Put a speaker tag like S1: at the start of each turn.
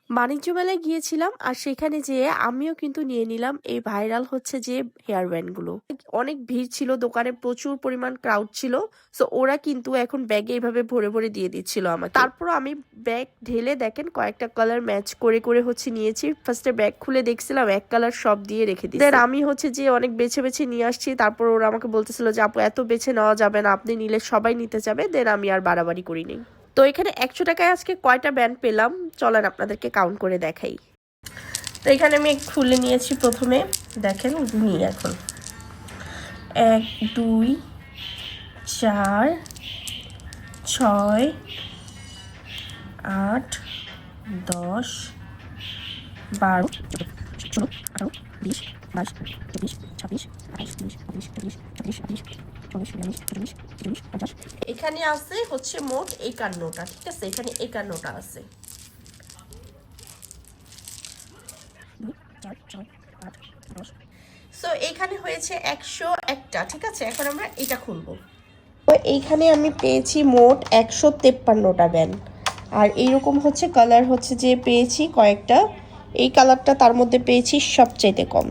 S1: বাণিজ্য মেলায় গিয়েছিলাম আর সেখানে যেয়ে আমিও কিন্তু নিয়ে নিলাম এই ভাইরাল হচ্ছে যে হেয়ার ব্যান্ডগুলো। অনেক ভিড় ছিল, দোকানে প্রচুর পরিমাণ ক্রাউড ছিল। সো ওরা কিন্তু এখন ব্যাগে এভাবে ভরে ভরে দিয়ে দিচ্ছিল আমাকে। তারপর আমি ব্যাগ ঢেলে দেখেন কয়েকটা কালার ম্যাচ করে করে হচ্ছে নিয়েছি। ফার্স্টে ব্যাগ খুলে দেখছিলাম এক কালার সব দিয়ে রেখে দিয়েছি। দেন আমি হচ্ছে যে অনেক বেছে বেছে নিয়ে আসছি। তারপর ওরা আমাকে বলতেছিল যে আপু এত বেছে নেওয়া যাবে না, আপনি নিলে সবাই নিতে যাবে। দেন আমি আর বাড়াবাড়ি করিনি। তো এখানে 100 টাকায় আজকে কয়টা ব্যান্ড পেলাম চলেন আপনাদেরকে কাউন্ট করে দেখাই। তো এখানে আমি খুলে নিয়েছি প্রথমে, দেখেন গুনি এখন 1 2 4 6 8 10 12 16 18 20 22 23 26 28 29 30 31 32 33 34 35 36 50। এখানে আছে হচ্ছে মোট 51টা, ঠিক আছে? এখানে 51টা আছে। সো এইখানে হয়েছে 101টা, ঠিক আছে? এখন আমরা এটা খুলবো। তো এইখানে আমি পেয়েছি মোট 153টা ব্যান্ড। আর এইরকম হচ্ছে কালার হচ্ছে যে পেয়েছি কয়েকটা। এই কালারটা তার মধ্যে পেয়েছি সবচাইতে কম।